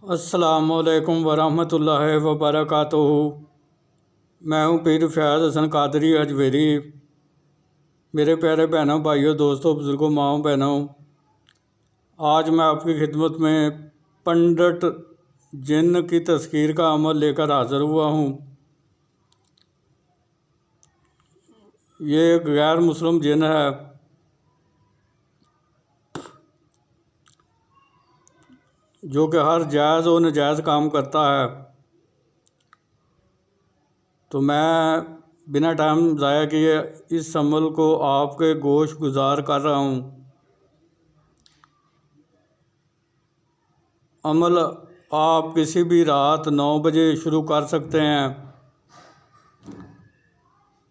السلام علیکم ورحمۃ اللہ وبرکاتہ۔ میں ہوں پیر فیاض حسن قادری اجمیری۔ میرے پیارے بہنوں، بھائیوں، دوستوں، بزرگوں، ماؤں، بہنوں، آج میں آپ کی خدمت میں پنڈت جن کی تذکیر کا عمل لے کر حاضر ہوا ہوں۔ یہ ایک غیر مسلم جن ہے جو کہ ہر جائز و ناجائز کام کرتا ہے۔ تو میں بنا ٹائم ضائع کیے اس عمل کو آپ کے گوش گزار کر رہا ہوں۔ عمل آپ کسی بھی رات 9 بجے شروع کر سکتے ہیں۔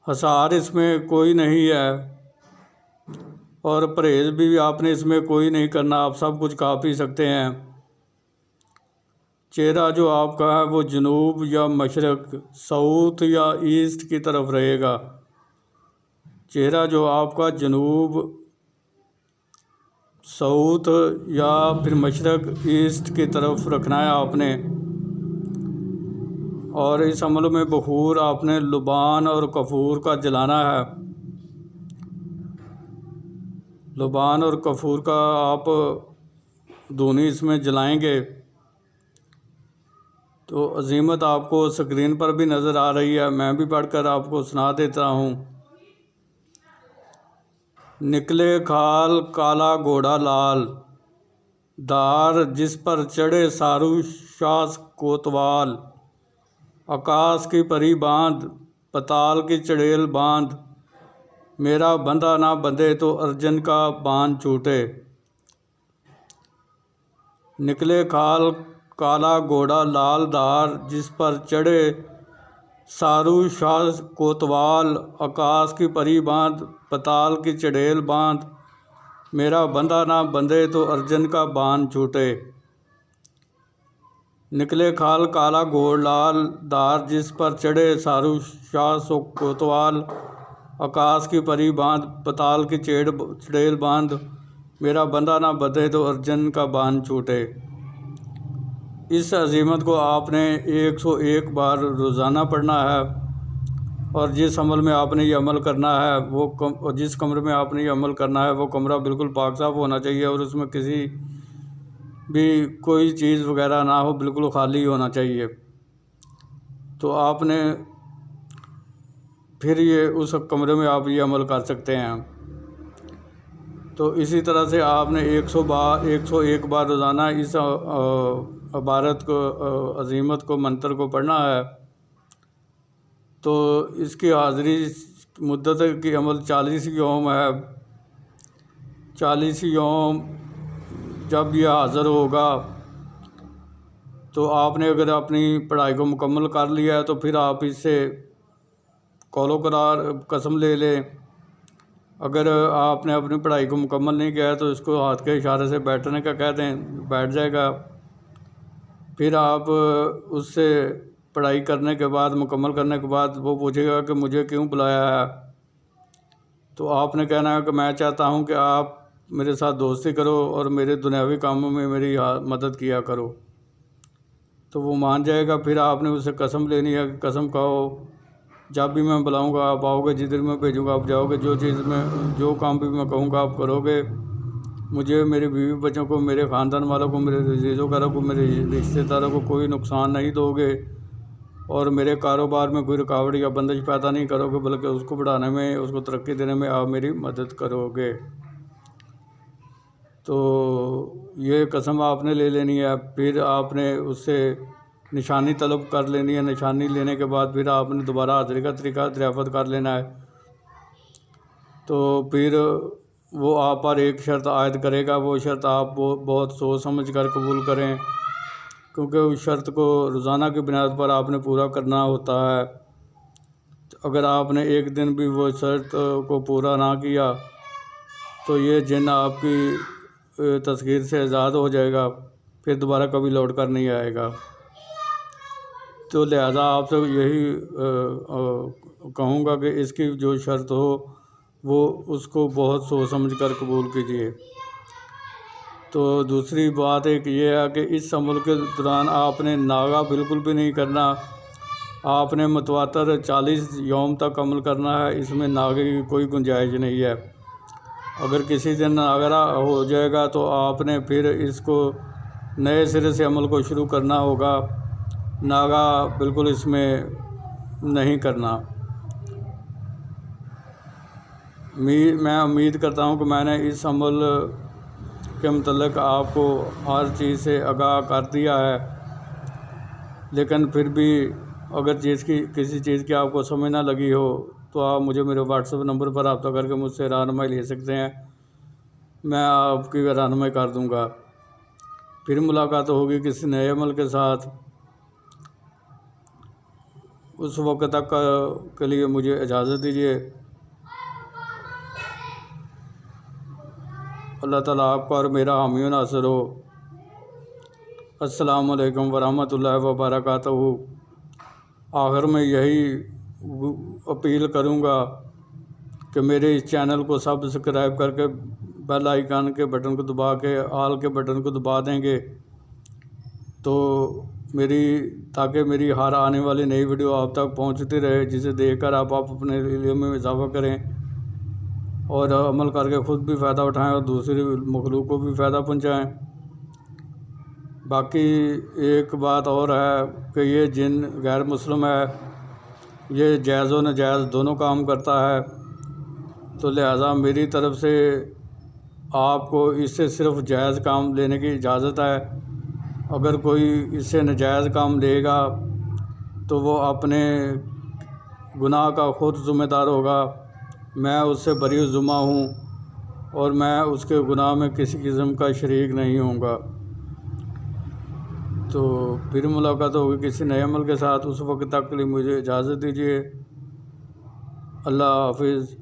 حصار اس میں کوئی نہیں ہے اور پرہیز بھی آپ نے اس میں کوئی نہیں کرنا، آپ سب کچھ کھا پی سکتے ہیں۔ چہرہ جو آپ کا ہے وہ جنوب یا مشرق، ساؤتھ یا ایسٹ کی طرف رہے گا۔ چہرہ جو آپ کا جنوب، ساؤتھ یا پھر مشرق، ایسٹ کی طرف رکھنا ہے آپ نے۔ اور اس عمل میں بخور آپ نے لبان اور کافور کا جلانا ہے۔ لبان اور کافور کا آپ دھونی اس میں جلائیں گے تو عظیمت آپ کو اسکرین پر بھی نظر آ رہی ہے، میں بھی پڑھ کر آپ کو سنا دیتا ہوں۔ نکلے کھال کالا گھوڑا لال، دار جس پر چڑھے سارو شاس کوتوال، آکاش کی پری باندھ پتال کی چڑیل باندھ، میرا بندہ نہ بندھے تو ارجن کا باندھ چھوٹے۔ نکلے کھال کالا گھوڑا لال، دار جس پر چڑھے سارو شاس کوتوال، آکاش کی پری باندھ پتال کی چڑیل باندھ، میرا بندہ نہ بندھے تو ارجن کا باندھ چھوٹے۔ نکلے کھال کالا گھوڑا لال، دار جس پر چڑھے سارو شاس کوتوال، آکاش کی پری باندھ پتال کی چڑیل باندھ، میرا بندہ نہ بندھے تو ارجن کا باندھ چھوٹے۔ اس عظیمت کو آپ نے 101 بار روزانہ پڑھنا ہے، اور جس عمل میں آپ نے یہ عمل کرنا ہے جس کمرے میں آپ نے یہ عمل کرنا ہے وہ کمرہ بالکل پاک صاف ہونا چاہیے، اور اس میں کسی بھی کوئی چیز وغیرہ نہ ہو، بالکل خالی ہونا چاہیے۔ تو آپ نے پھر یہ اس کمرے میں آپ یہ عمل کر سکتے ہیں۔ تو اسی طرح سے آپ نے 101 بار روزانہ اس عبارت کو، عظیمت کو، منتر کو پڑھنا ہے۔ تو اس کی حاضری مدت کی عمل 40 یوم ہے۔ 40 یوم جب یہ حاضر ہوگا تو آپ نے اگر اپنی پڑھائی کو مکمل کر لیا ہے تو پھر آپ اس سے قول و قرار قسم لے لیں۔ اگر آپ نے اپنی پڑھائی کو مکمل نہیں کیا ہے تو اس کو ہاتھ کے اشارے سے بیٹھنے کا کہہ دیں، بیٹھ جائے گا۔ پھر آپ اس سے پڑھائی کرنے کے بعد، مکمل کرنے کے بعد وہ پوچھے گا کہ مجھے کیوں بلایا ہے، تو آپ نے کہنا ہے کہ میں چاہتا ہوں کہ آپ میرے ساتھ دوستی کرو اور میرے دنیاوی کاموں میں میری مدد کیا کرو۔ تو وہ مان جائے گا۔ پھر آپ نے اسے قسم لینی ہے کہ قسم کھاؤ، جب بھی میں بلاؤں گا آپ آؤ گے، جدھر میں بھیجوں گا آپ جاؤ گے، جو کام بھی میں کہوں گا آپ کرو گے، مجھے، میرے بیوی بچوں کو، میرے خاندان والوں کو، میرے عزیز وغیرہ کو، میرے رشتہ داروں کو کوئی نقصان نہیں دو گے، اور میرے کاروبار میں کوئی رکاوٹ یا بندش پیدا نہیں کرو گے، بلکہ اس کو بڑھانے میں، اس کو ترقی دینے میں آپ میری مدد کرو گے۔ تو یہ قسم آپ نے لے لینی ہے۔ پھر آپ نے اس سے نشانی طلب کر لینی ہے۔ نشانی لینے کے بعد پھر آپ نے دوبارہ حاضری کا طریقہ دریافت کر لینا ہے۔ تو پھر وہ آپ پر ایک شرط عائد کرے گا، وہ شرط آپ بہت سوچ سمجھ کر قبول کریں، کیونکہ اس شرط کو روزانہ کی بنیاد پر آپ نے پورا کرنا ہوتا ہے۔ اگر آپ نے ایک دن بھی وہ شرط کو پورا نہ کیا تو یہ جن آپ کی تذکیر سے آزاد ہو جائے گا، پھر دوبارہ کبھی لوٹ کر نہیں آئے گا۔ تو لہذا آپ سے یہی کہوں گا کہ اس کی جو شرط ہو وہ اس کو بہت سوچ سمجھ کر قبول کیجیے۔ تو دوسری بات ایک یہ ہے کہ اس عمل کے دوران آپ نے ناغہ بالکل بھی نہیں کرنا، آپ نے متواتر 40 یوم تک عمل کرنا ہے، اس میں ناغے کی کوئی گنجائش نہیں ہے۔ اگر کسی دن ناغرا ہو جائے گا تو آپ نے پھر اس کو نئے سرے سے عمل کو شروع کرنا ہوگا، ناغہ بالکل اس میں نہیں کرنا۔ میں امید کرتا ہوں کہ میں نے اس عمل کے متعلق آپ کو ہر چیز سے آگاہ کر دیا ہے، لیکن پھر بھی اگر کسی چیز کی آپ کو سمجھ نہ لگی ہو تو آپ مجھے میرے واٹس ایپ نمبر پر رابطہ کر کے مجھ سے رہنمائی لے سکتے ہیں، میں آپ کی رہنمائی کر دوں گا۔ پھر ملاقات ہوگی کسی نئے عمل کے ساتھ، اس وقت تک کے لیے مجھے اجازت دیجیے۔ اللہ تعالیٰ آپ کا اور میرا حامی و ناصر ہو۔ السلام علیکم ورحمۃ اللہ وبرکاتہ۔ آخر میں یہی اپیل کروں گا کہ میرے اس چینل کو سبسکرائب کر کے بیل آئیکن کے بٹن کو دبا کے آل کے بٹن کو دبا دیں گے تو تاکہ میری ہر آنے والی نئی ویڈیو آپ تک پہنچتی رہے، جسے دیکھ کر آپ اپنے علم میں اضافہ کریں اور عمل کر کے خود بھی فائدہ اٹھائیں اور دوسری مخلوق کو بھی فائدہ پہنچائیں۔ باقی ایک بات اور ہے کہ یہ جن غیر مسلم ہے، یہ جائز و ناجائز دونوں کام کرتا ہے، تو لہٰذا میری طرف سے آپ کو اس سے صرف جائز کام لینے کی اجازت ہے۔ اگر کوئی اس سے ناجائز کام لے گا تو وہ اپنے گناہ کا خود ذمہ دار ہوگا، میں اس سے بری ذمہ ہوں اور میں اس کے گناہ میں کسی قسم کا شریک نہیں ہوں گا۔ تو پھر ملاقات ہوگی کسی نئے عمل کے ساتھ، اس وقت تک کے لیے مجھے اجازت دیجیے۔ اللہ حافظ،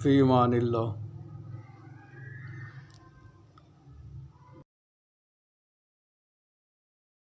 فی امان اللہ۔